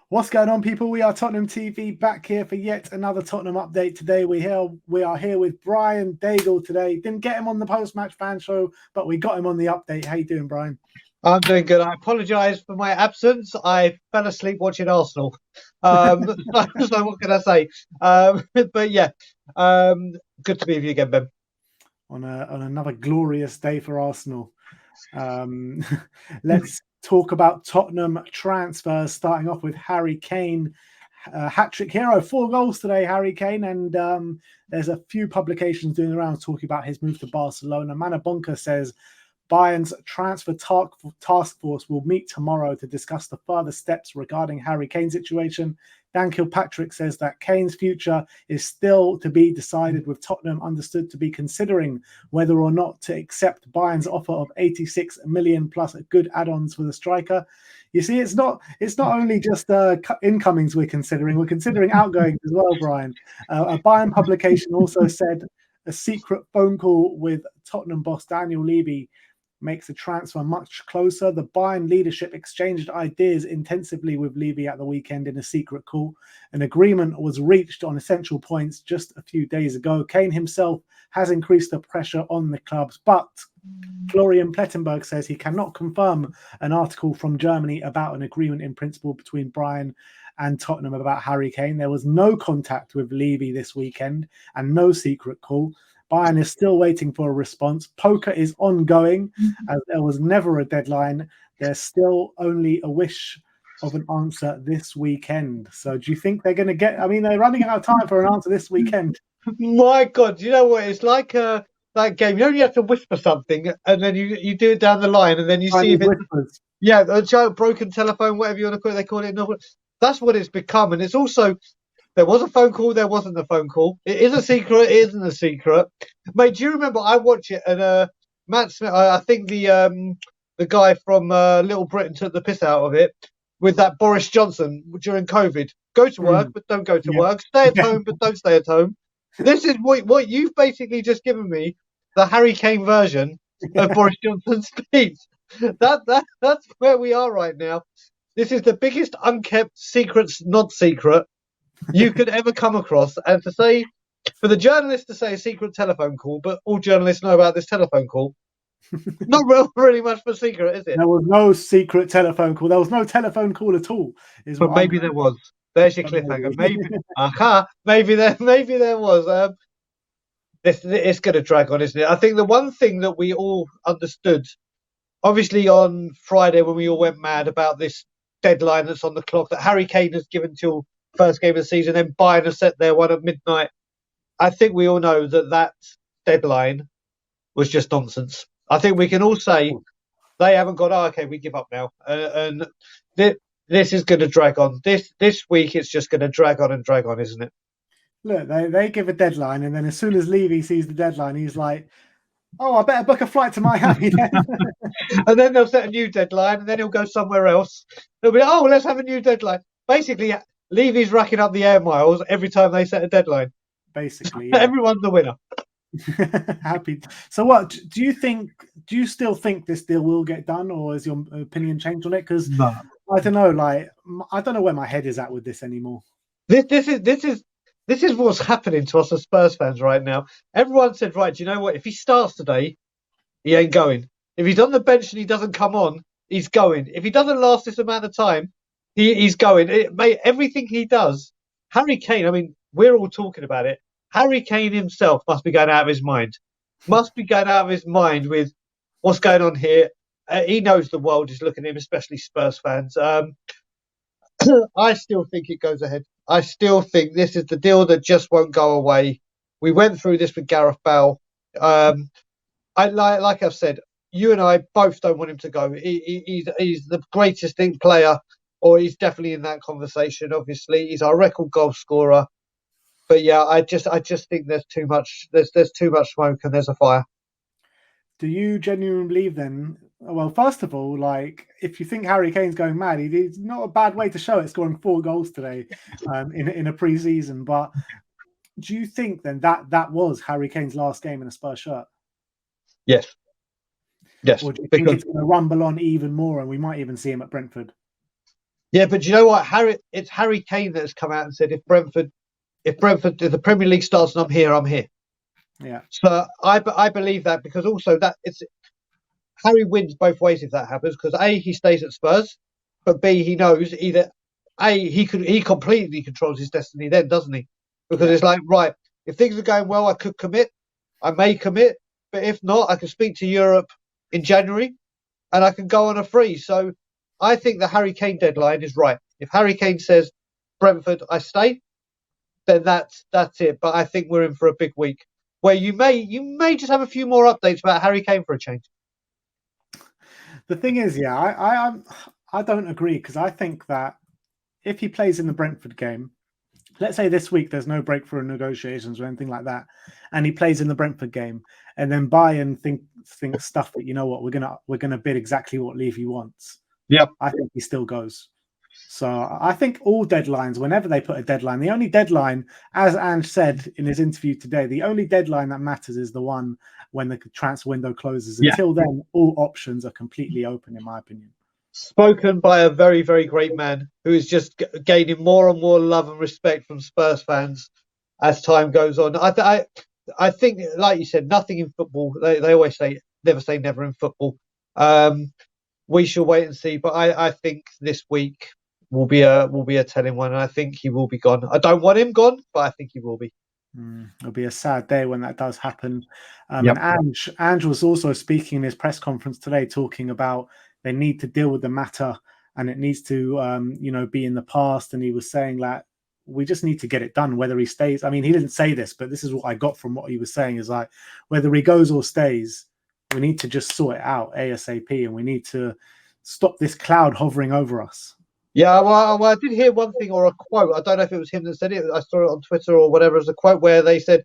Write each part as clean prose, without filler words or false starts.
What's going on, people? We are Tottenham TV back here for yet another Tottenham update. Today we are here with Brian Daigle today. Didn't get him on the post-match fan show, but we got him on the update. How you doing, Brian? I'm doing good. I apologise for my absence. I fell asleep watching Arsenal. So what can I say? But yeah, good to be with you again, Ben. On another glorious day for Arsenal. Let's talk about Tottenham transfers, starting off with Harry Kane. Hat-trick hero, 4 goals today, Harry Kane, and there's a few publications doing around talking about his move to Barcelona. Manor says Bayern's transfer task force will meet tomorrow to discuss the further steps regarding Harry Kane's situation. Dan Kilpatrick says that Kane's future is still to be decided, with Tottenham understood to be considering whether or not to accept Bayern's offer of 86 million plus good add-ons for the striker. You see, it's not only just incomings we're considering outgoings as well, Brian. A Bayern publication also said a secret phone call with Tottenham boss Daniel Levy makes the transfer much closer. The Bayern leadership exchanged ideas intensively with Levy at the weekend in a secret call. An agreement was reached on essential points just a few days ago. Kane himself has increased the pressure on the clubs, but Florian Plettenberg says he cannot confirm an article from Germany about an agreement in principle between Bayern and Tottenham about Harry Kane. There was no contact with Levy this weekend and no secret call. Bayern is still waiting for a response. Poker is ongoing, as there was never a deadline. There's still only a wish of an answer this weekend. So do you think they're going to get... I mean, they're running out of time for an answer this weekend. My God, you know what? It's like that game. You have to whisper something, and then you do it down the line, and then you see if it... Whispers. Yeah, a giant broken telephone, whatever you want to call it. They call it. That's what it's become. And it's also... There was a phone call. There wasn't a phone call. It is a secret. It isn't a secret. Mate, do you remember? I watched it, and Matt Smith. I think the guy from Little Britain took the piss out of it with that Boris Johnson during COVID. Go to work, but don't go to work. Stay at home, but don't stay at home. This is what you've basically just given me. The Harry Kane version of Boris Johnson's speech. That's where we are right now. This is the biggest unkept secrets, not secret, you could ever come across. And to say, for the journalist to say a secret telephone call, but all journalists know about this telephone call, not really much of a secret, is it? There was no secret telephone call. There was no telephone call at all. But maybe there was. There's your cliffhanger. Maybe, maybe there was. It's going to drag on, isn't it? I think the one thing that we all understood, obviously on Friday when we all went mad about this deadline that's on the clock, that Harry Kane has given till first game of the season, then Bayern has set their one at midnight. I think we all know that deadline was just nonsense. I think we can all say they haven't got, okay, we give up now. And this is going to drag on. This week, it's just going to drag on, isn't it? Look, they give a deadline, and then as soon as Levy sees the deadline, he's like, oh, I better book a flight to Miami then. And then they'll set a new deadline, and then he'll go somewhere else. They'll be like, oh, let's have a new deadline. Basically, Levy's racking up the air miles every time they set a deadline. Basically, yeah. Everyone's the winner. Happy. So, what do you think? Do you still think this deal will get done, or has your opinion changed on it? Because no. I don't know. Like, I don't know where my head is at with this anymore. This is what's happening to us as Spurs fans right now. Everyone said, right, do you know what? If he starts today, he ain't going. If he's on the bench and he doesn't come on, he's going. If he doesn't last this amount of time, he's going. Mate, everything he does, Harry Kane, I mean, we're all talking about it. Harry Kane himself must be going out of his mind. Must be going out of his mind with what's going on here. He knows the world is looking at him, especially Spurs fans. I still think it goes ahead. I still think this is the deal that just won't go away. We went through this with Gareth Bale. Like I've said, you and I both don't want him to go. He's the greatest player, or he's definitely in that conversation. Obviously, he's our record goal scorer. But yeah, I just think there's too much. There's too much smoke and there's a fire. Do you genuinely believe then? Well, first of all, like, if you think Harry Kane's going mad, it's not a bad way to show it, scoring 4 goals today in a pre-season. But do you think then that was Harry Kane's last game in a Spurs shirt? Yes. Or do you think it's going to rumble on even more and we might even see him at Brentford? Yeah, but do you know what, It's Harry Kane that has come out and said if the Premier League starts and I'm here, I'm here. Yeah. So I believe that, because also that it's Harry wins both ways if that happens, because A, he stays at Spurs, but B, he knows either A, he completely controls his destiny then, doesn't he? Because Yeah. it's like, right, if things are going well, I could commit, I may commit, but if not, I can speak to Europe in January and I can go on a free. So I think the Harry Kane deadline is right. If Harry Kane says Brentford, I stay, then that's it. But I think we're in for a big week where you may just have a few more updates about Harry Kane for a change. The thing is, yeah, I don't agree, because I think that if he plays in the Brentford game, let's say this week there's no break for negotiations or anything like that, and he plays in the Brentford game, and then Bayern think stuff that, you know what, we're gonna bid exactly what Levy wants. Yep. I think he still goes. So I think all deadlines, whenever they put a deadline, the only deadline, as Ange said in his interview today, the only deadline that matters is the one when the transfer window closes. Yeah. Until then, all options are completely open, in my opinion. Spoken by a very, very great man who is just gaining more and more love and respect from Spurs fans as time goes on. I think, like you said, nothing in football. They always say never say never in football. We shall wait and see. But I think this week will be a telling one, and I think he will be gone. I don't want him gone, but I think he will be. It'll be a sad day when that does happen. Yep. And Ange was also speaking in his press conference today, talking about they need to deal with the matter and it needs to, be in the past. And he was saying that we just need to get it done, whether he stays. I mean, he didn't say this, but this is what I got from what he was saying, is like, whether he goes or stays, we need to just sort it out ASAP, and we need to stop this cloud hovering over us. Yeah, well, I did hear one thing or a quote. I don't know if it was him that said it. I saw it on Twitter or whatever as a quote where he said,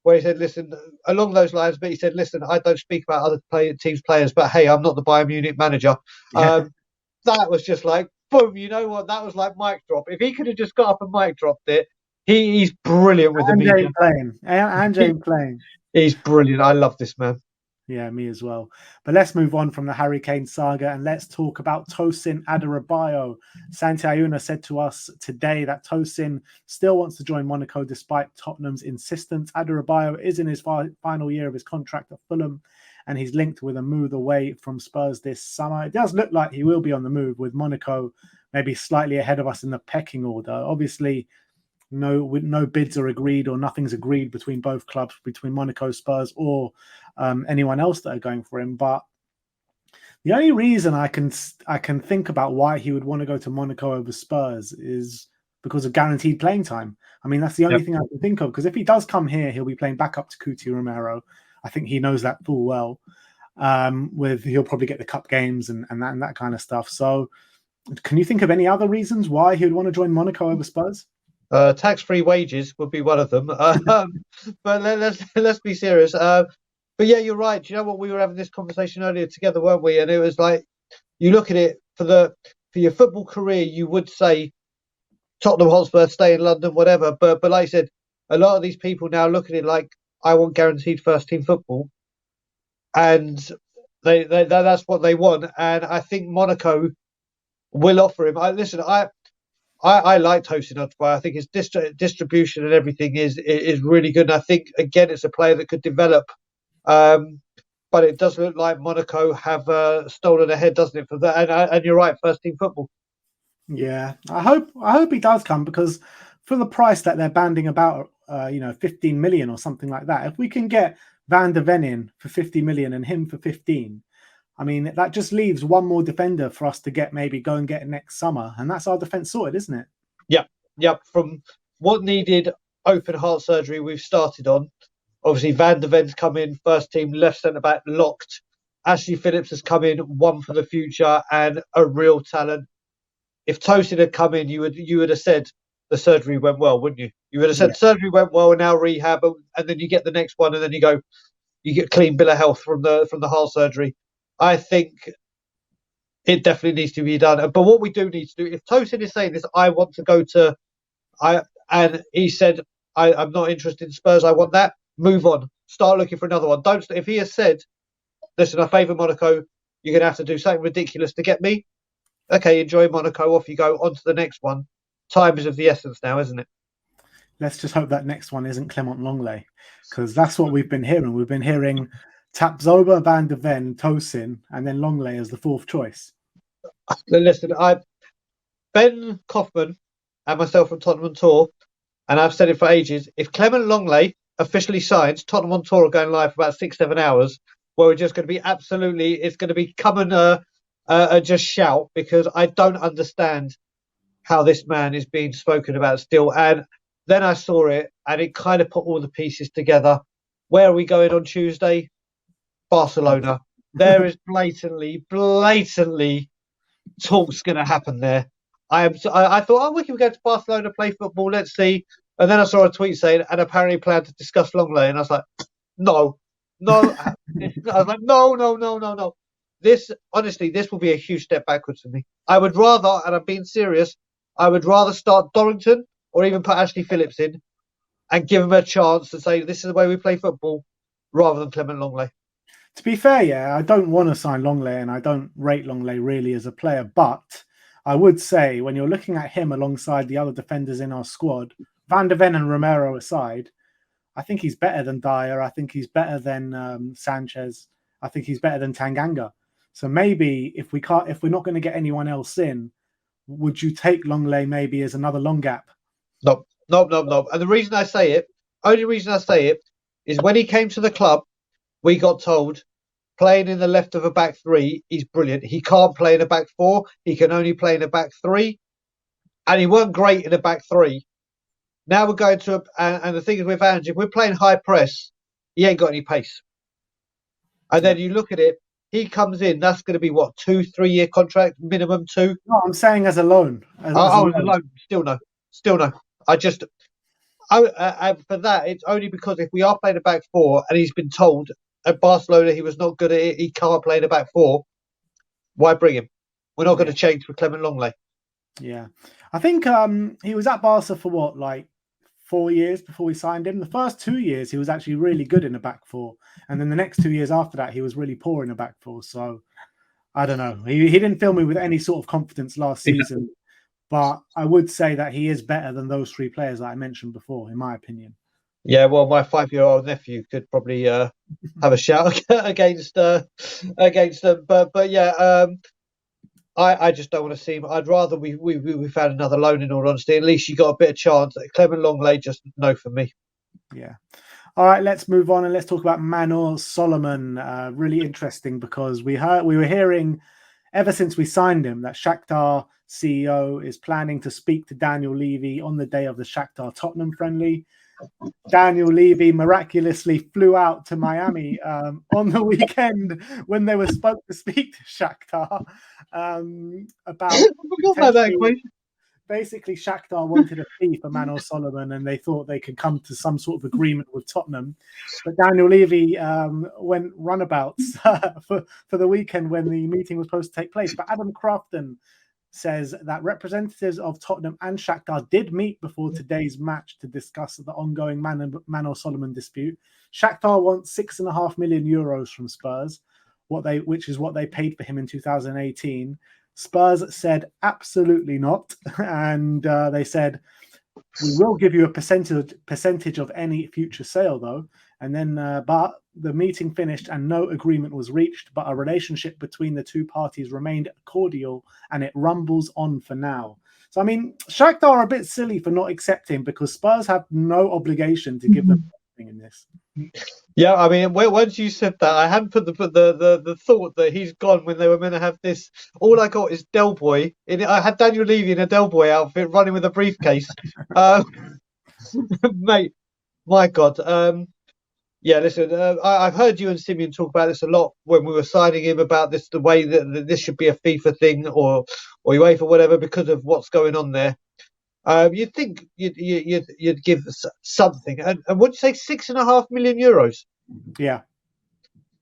listen, along those lines, but he said, listen, I don't speak about other teams' players, but hey, I'm not the Bayern Munich manager. Yeah. That was just like, boom, you know what? That was like mic drop. If he could have just got up and mic dropped it, he's brilliant with the And media. Jane playing. And Jane playing. He's brilliant. I love this man. Yeah, me as well. But let's move on from the Harry Kane saga and let's talk about Tosin Adarabioyo. Santi Ayuna said to us today that Tosin still wants to join Monaco despite Tottenham's insistence. Adarabioyo is in his final year of his contract at Fulham, and he's linked with a move away from Spurs this summer. It does look like he will be on the move, with Monaco maybe slightly ahead of us in the pecking order. Obviously, no bids are agreed, or nothing's agreed between both clubs, between Monaco, Spurs, or anyone else that are going for him. But the only reason I can think about why he would want to go to Monaco over Spurs is because of guaranteed playing time. I mean, that's the only thing I can think of, because if he does come here, he'll be playing back up to Cuti Romero. I think he knows that full well. He'll probably get the cup games and that kind of stuff. So can you think of any other reasons why he would want to join Monaco over Spurs? Tax-free wages would be one of them. But let's be serious. But yeah, you're right. Do you know what? We were having this conversation earlier together, weren't we? And it was like, you look at it for your football career, you would say Tottenham Hotspur, stay in London, whatever. But like I said, a lot of these people now look at it like, I want guaranteed first team football, and that's what they want. And I think Monaco will offer him. I like Tosin Adarabioyo. I think his distribution and everything is really good. And I think, again, it's a player that could develop. But it does look like Monaco have stolen ahead, doesn't it? For that, and you're right, first team football. Yeah, I hope he does come, because for the price that they're banding about, 15 million or something like that, if we can get Van de Ven in for 50 million and him for 15, I mean, that just leaves one more defender for us to go and get next summer, and that's our defense sorted, isn't it? Yep. From what needed open heart surgery, we've started on. Obviously, Van de Ven's come in, first team, left centre back, locked. Ashley Phillips has come in, one for the future and a real talent. If Tosin had come in, you would have said the surgery went well, wouldn't you? You would have said surgery went well, and now rehab, and then you get the next one, and then you get clean bill of health from the heart surgery. I think it definitely needs to be done. But what we do need to do, if Tosin is saying this, I want to go to, and he said, I'm not interested in Spurs, I want that, move on. Start looking for another one. If he has said, listen, I favour Monaco, you're going to have to do something ridiculous to get me, okay, enjoy Monaco, off you go, on to the next one. Time is of the essence now, isn't it? Let's just hope that next one isn't Clement Lenglet, because that's what we've been hearing. We've been hearing Tapsoba, Van de Ven, Tosin, and then Lenglet as the fourth choice. Listen, Ben Kaufman and myself from Tottenham on Tour, and I've said it for ages, if Clement Lenglet officially signs, Tottenham on Tour are going live for about 6-7 hours, where we're just going to be it's going to be come and just shout, because I don't understand how this man is being spoken about still. And then I saw it, and it kind of put all the pieces together. Where are we going on Tuesday? Barcelona. There is blatantly talk's going to happen there. I thought, oh, we can go to Barcelona, play football, let's see. And then I saw a tweet saying, and apparently plan to discuss Lenglet. And I was like, no. I was like, no. This, honestly, this will be a huge step backwards for me. I would rather, and I'm being serious, I would rather start Dorrington or even put Ashley Phillips in and give him a chance to say, this is the way we play football, rather than Clement Lenglet. To be fair, yeah, I don't want to sign Lenglet, and I don't rate Lenglet really as a player. But I would say, when you're looking at him alongside the other defenders in our squad, Van de Ven and Romero aside, I think he's better than Dyer. I think he's better than Sanchez. I think he's better than Tanganga. So maybe if we're not going to get anyone else in, would you take Lenglet maybe as another long gap? No. And the only reason I say it, is when he came to the club, we got told, playing in the left of a back three, he's brilliant. He can't play in a back four. He can only play in a back three. And he weren't great in a back three. Now we're going to, and the thing is with Ange, if we're playing high press, he ain't got any pace. And then you look at it, he comes in, that's going to be what, 2-3 year contract, minimum 2? No, I'm saying as a loan. As a loan. Still no. For that, it's only because if we are playing a back four and he's been told at Barcelona he was not good at it, he can't play in a back four, why bring him? We're not going to change for Clement Lenglet. Yeah. I think he was at Barca for what, like 4 years before we signed him. The first 2 years, he was actually really good in a back four. And then the next 2 years after that, he was really poor in a back four. So I don't know. He didn't fill me with any sort of confidence last season. But I would say that he is better than those three players that I mentioned before, in my opinion. Yeah, well, my 5-year-old nephew could probably have a shout against them. But yeah, I just don't want to see him. I'd rather we found another loan, in all honesty. At least you got a bit of chance. Clement Lenglet, just no for me. Yeah. All right, let's move on and let's talk about Manor Solomon. Really interesting, because we were hearing ever since we signed him that Shakhtar CEO is planning to speak to Daniel Levy on the day of the Shakhtar Tottenham friendly. Daniel Levy miraculously flew out to Miami on the weekend when they were supposed to speak to Shakhtar about basically Shakhtar wanted a fee for Manor Solomon, and they thought they could come to some sort of agreement with Tottenham. But Daniel Levy went runabouts for the weekend when the meeting was supposed to take place. But Adam Crafton says that representatives of Tottenham and Shakhtar did meet before today's match to discuss the ongoing Manor Solomon dispute. Shakhtar wants €6.5 million from Spurs, which is what they paid for him in 2018. Spurs said absolutely not, and they said, we will give you a percentage of any future sale, though. And then, but the meeting finished and no agreement was reached, but a relationship between the two parties remained cordial, and it rumbles on for now. So, I mean, Shakhtar are a bit silly for not accepting, because Spurs have no obligation to give them anything in this. Yeah, I mean, once you said that, I hadn't put the thought that he's gone when they were meant to have this. All I got is Del Boy. I had Daniel Levy in a Del Boy outfit running with a briefcase. Mate, my God. Yeah, listen, I've heard you and Simeon talk about this a lot when we were signing him, about this, the way that this should be a FIFA thing or UEFA, whatever, because of what's going on there. You'd think you'd give something. And what do you say, €6.5 million? Yeah.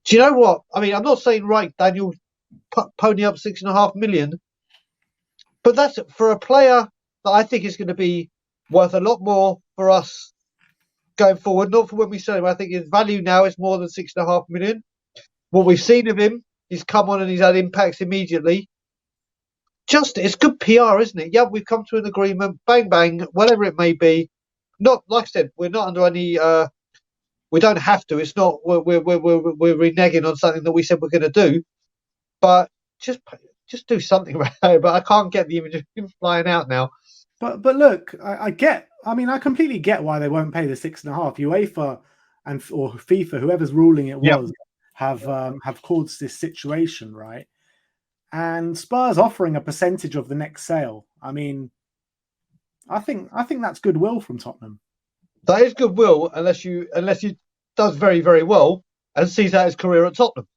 Do you know what? I mean, I'm not saying, right, Daniel, pony up 6.5 million, but that's for a player that I think is going to be worth a lot more for us going forward. Not for when we sell him. I think his value now is more than 6.5 million. What we've seen of him, he's come on and he's had impacts immediately. it's good PR, isn't it? Yeah, we've come to an agreement. Bang bang, whatever it may be. Not like I said, we're not under any. We don't have to. It's not. We're reneging on something that we said we're going to do. But just do something about it. But I can't get the image of him flying out now. But look, I get. I mean, I completely get why they won't pay the 6.5. UEFA or FIFA, whoever's ruling it was, have caused this situation, right? And Spurs offering a percentage of the next sale. I mean, I think that's goodwill from Tottenham. That is goodwill, unless he does very, very well and sees out his career at Tottenham.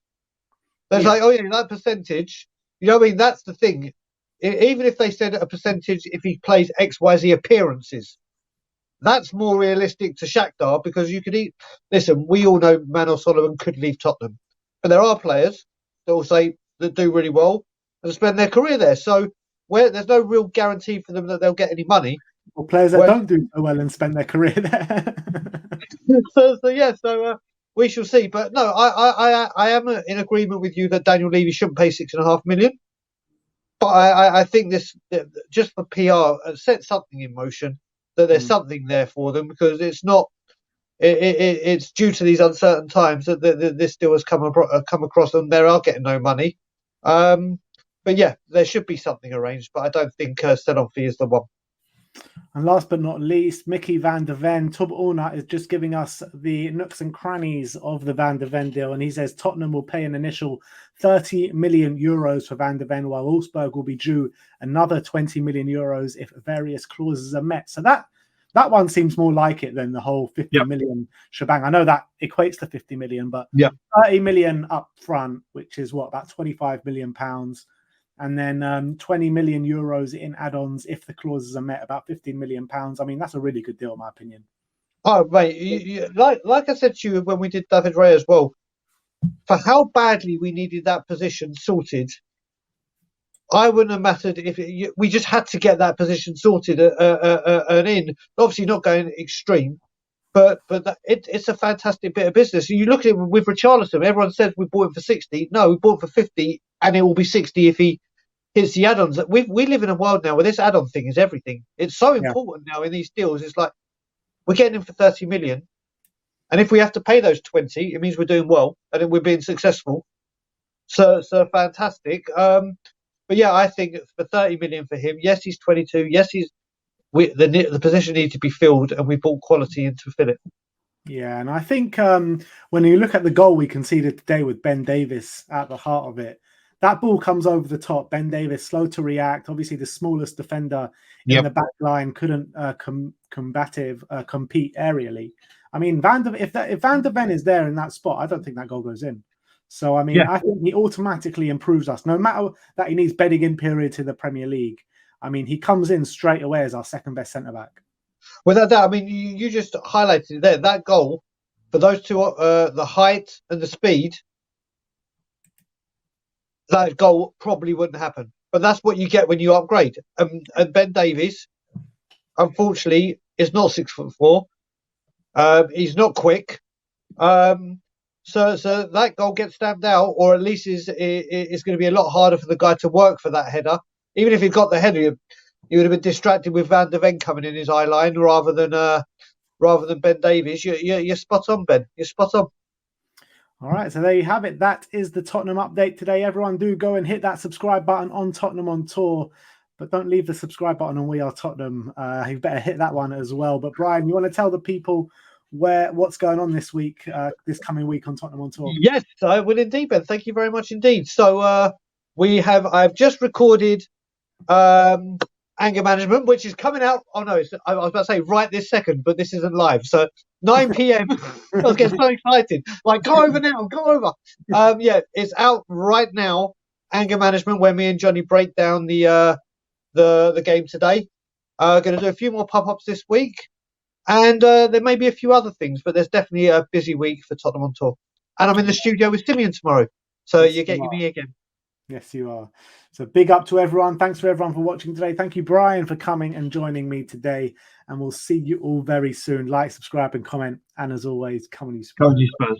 There's like, oh yeah, that percentage. You know what I mean? That's the thing. Even if they said a percentage, if he plays XYZ appearances, that's more realistic to Shakhtar because you could listen, we all know Manor Solomon could leave Tottenham, but there are players that will say that do really well and spend their career there. So where there's no real guarantee for them that they'll get any money. Or players that don't do so well and spend their career there. so we shall see. But no, I am in agreement with you that Daniel Levy shouldn't pay $6.5 million. But I think this just for PR set something in motion that there's something there for them because it's not. It's due to these uncertain times that this deal has come across and they are getting no money. But yeah, there should be something arranged. But I don't think sell-on fee is the one. And last but not least, Micky van der Ven. Tub Orna is just giving us the nooks and crannies of the Van der Ven deal. And he says Tottenham will pay an initial 30 million euros for Van der Ven, while Wolfsburg will be due another 20 million euros if various clauses are met. So that one seems more like it than the whole 50 million shebang. I know that equates to 50 million, but 30 million up front, which is what, about 25 million pounds. And then 20 million euros in add-ons if the clauses are met, about 15 million pounds. I mean, that's a really good deal, in my opinion. Oh, mate, like I said to you when we did David Ray as well, for how badly we needed that position sorted, I wouldn't have mattered if we just had to get that position sorted and in. Obviously, not going extreme, but it's a fantastic bit of business. You look at it with Richarlison. Everyone says we bought him for 60. No, we bought him for 50, and it will be 60 if he hits the add-ons. We live in a world now where this add-on thing is everything. It's so important now in these deals. It's like we're getting him for 30 million, and if we have to pay those 20, it means we're doing well and we're being successful. So fantastic. But yeah, I think for 30 million for him, yes, he's 22. Yes, the position needs to be filled, and we bought quality in to fill it. Yeah, and I think when you look at the goal we conceded today with Ben Davies at the heart of it, that ball comes over the top. Ben Davies, slow to react. Obviously, the smallest defender in the back line couldn't compete aerially. I mean, if Van der Ven is there in that spot, I don't think that goal goes in. So, I mean, I think he automatically improves us. No matter that he needs bedding in period to the Premier League, I mean, he comes in straight away as our second best centre-back. Without that, I mean, you just highlighted it there. That goal, for those two, the height and the speed, that goal probably wouldn't happen. But that's what you get when you upgrade. And Ben Davies, unfortunately, is not 6'4". He's not quick. So that goal gets stamped out, or at least is going to be a lot harder for the guy to work for that header. Even if he got the header, you would have been distracted with Van der Ven coming in his eye line rather than Ben Davies. You're spot on, Ben. You're spot on. All right, so there you have it. That is the Tottenham update today. Everyone do go and hit that subscribe button on Tottenham on Tour, but don't leave the subscribe button on We Are Tottenham. You better hit that one as well. But Brian, you want to tell the people what's going on this week, this coming week on Tottenham on Tour? Yes, I will indeed, Ben. Thank you very much indeed. So I've just recorded Anger Management, which is coming out. Oh no, I was about to say right this second, but this isn't live. So 9 p.m. I was getting so excited. Like, go over now, go over. It's out right now. Anger Management, where me and Johnny break down the game today. Going to do a few more pop-ups this week, and there may be a few other things, but there's definitely a busy week for Tottenham on Tour. And I'm in the studio with Simeon tomorrow, so you get me again. Yes, you are. So big up to everyone. Thanks for everyone for watching today. Thank you, Brian, for coming and joining me today. And we'll see you all very soon. Like, subscribe, and comment. And as always, come on, you Spurs.